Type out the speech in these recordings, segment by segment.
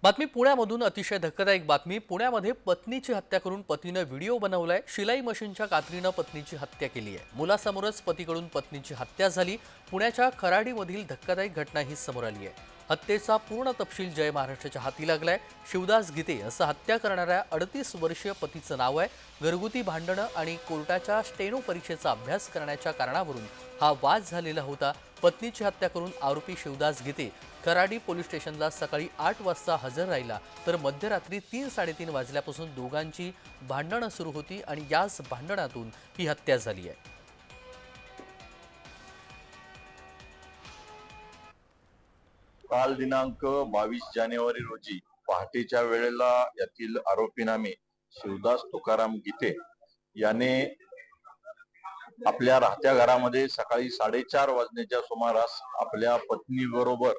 बातमी पुण्यामधून अतिशय धक्कादायक बातमी। पुण्यामध्ये पत्नीची हत्या करून पतीने व्हिडिओ बनवलाय। शिलाई मशीनच्या कात्रीनं पत्नीची हत्या केली आहे। मुलासमोरच पतीकडून पत्नीची हत्या झाली। पुण्याच्या खराडीमधील धक्कादायक घटना ही समोर आली आहे। हत्येचा पूर्ण तपशील जय महाराष्ट्राच्या हाती लागलाय। शिवदास गीते असं हत्या करणाऱ्या 38 वर्षीय पतीचं नाव आहे। घरगुती भांडणं आणि कोर्टाच्या स्टेनो परीक्षेचा अभ्यास करण्याच्या कारणावरून हा वाद झालेला होता। पत्नीची हत्या करून आरोपी शिवदास गीते खराडी पोलीस स्टेशनला सकाळी 8 वाजता हजर राहिला, तर मध्यरात्री 3-3:30 वाजल्यापासून दोघांची भांडणं सुरू होती आणि याच भांडणातून ही हत्या झाली आहे। काल दिनांक 22 जानेवारी रोजी पहाटेच्या वेळेला यातील आरोपी नामे शिवदास तुकाराम गीते याने आपल्या राहत्या घरामध्ये सकाळी 4:30 वाजण्याच्या सुमारास आपल्या पत्नी बरोबर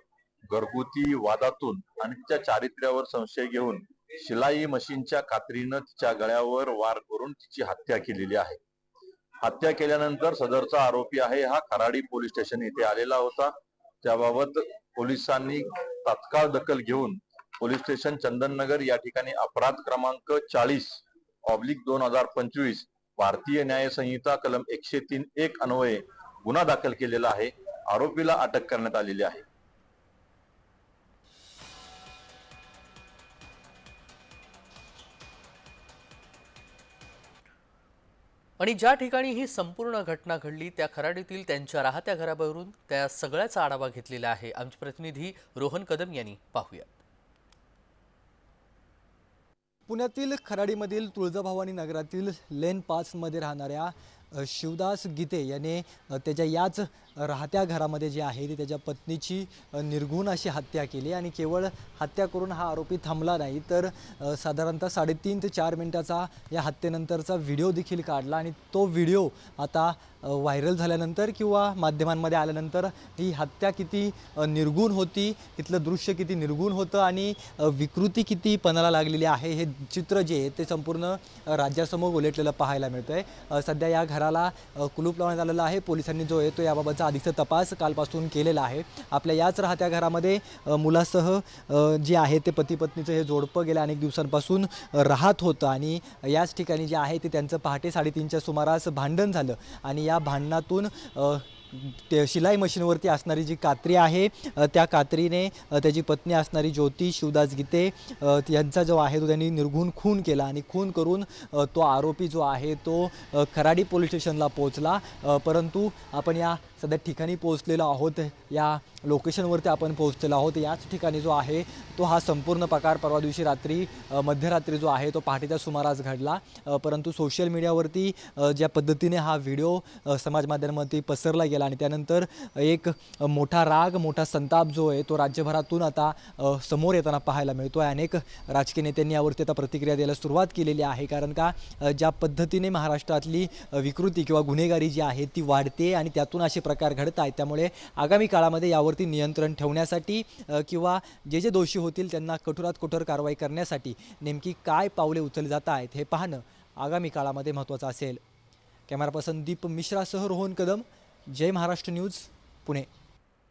घरगुती वादातून आणि तिच्या चारित्र्यावर संशय घेऊन शिलाई मशीनच्या कात्रीनं तिच्या गळ्यावर वार करून तिची हत्या केलेली आहे। हत्या केल्यानंतर सदरचा आरोपी आहे हा खराडी पोलीस स्टेशन येथे आलेला होता। त्याबाबत पोलिसांनी तात्काळ दखल घेऊन पोलीस स्टेशन चंदननगर या ठिकाणी अपराध क्रमांक 40/2025 भारतीय न्याय संहिता कलम 103(1) अन्वये गुन्हा दाखल केलेला आहे। आरोपीला अटक करण्यात आलेली आहे। आणि ज्या ठिकाणी ही संपूर्ण घटना घडली त्या खराडीतील त्यांच्या राहत्या घरावरून त्या सगळ्याचा आढावा घेतलेला आहे आमचे प्रतिनिधी रोहन कदम यांनी। पाहूया। पुण्यातील खराडीमधील तुळजाभवानी नगरातील लेन 5 मध्ये राहणाऱ्या शिवदास गीते याने त्याच्या याच राहत्या घरामध्ये जे आहे ती त्याच्या पत्नीची निर्घुण अशी हत्या केली आणि केवळ हत्या करून हा आरोपी थांबला नाही, तर साधारणतः 3.5 ते 4 मिनिटाचा या हत्येनंतरचा व्हिडिओ देखील काढला आणि तो व्हिडिओ आता व्हायरल झाल्यानंतर किंवा माध्यमांमध्ये आल्यानंतर ही हत्या किती निर्घुण होती, तिथलं दृश्य किती निर्घुण होतं आणि विकृती किती पणाला लागलेली आहे हे चित्र जे आहे ते संपूर्ण राज्यासमोर उलटलेलं पाहायला मिळतंय। सध्या या घराला कुलूप लावण्यात आलेलं आहे। पोलिसांनी जो आहे तो याबाबतचा अधिकचा तपास कालपासून केलेला आहे। आपल्या याच राहत्या घरामध्ये मुलासह जे आहे ते पती पत्नीचं हे जोडपं गेल्या अनेक दिवसांपासून राहत होतं आणि याच ठिकाणी जे आहे ते त्यांचं पहाटे 3:30च्या सुमारास भांडण झालं आणि या भांडणातून ते शिलाई मशीनवरती असणारी जी कात्री आहे त्या कात्रीने त्याची पत्नी असणारी ज्योती शिवदास गीते यांचा जो आहे तो त्यांनी निर्घुण खून केला आणि खून करून तो आरोपी जो आहे तो खराडी पोलीस स्टेशनला पोहोचला। परंतु आपण या सध्या ठिकाणी पोहोचलेलो आहोत, या लोकेशनवरती आपण पोहोचलेलो आहोत। याच ठिकाणी जो आहे तो हा संपूर्ण प्रकार परवा दिवशी रात्री मध्यरात्री जो आहे तो पहाटेच्या सुमारास घडला। परंतु सोशल मीडियावरती ज्या पद्धतीने हा व्हिडिओ समाज माध्यमांमध्ये पसरला गेला आणि त्यानंतर एक मोठा राग मोठा संताप जो आहे तो राज्यभरातून आता समोर येताना पाहायला मिळतो आहे। अनेक राजकीय नेत्यांनी यावरती आता प्रतिक्रिया द्यायला सुरुवात केलेली आहे, कारण का ज्या पद्धतीने महाराष्ट्रातली विकृती किंवा गुन्हेगारी जी आहे ती वाढते आणि त्यातून असे प्रकार घडत आहेत, त्यामुळे आगामी काळामध्ये यावरती नियंत्रण ठेवण्यासाठी किंवा जे दोषी होतील त्यांना कठोरात कठोर कारवाई करण्यासाठी नेमकी काय पावले उचलली जात आहेत हे पाहणं आगामी काळामध्ये महत्त्वाचं असेल। कॅमेरा पर्सन दीप मिश्रासह रोहन कदम, जय महाराष्ट्र न्यूज, पुणे।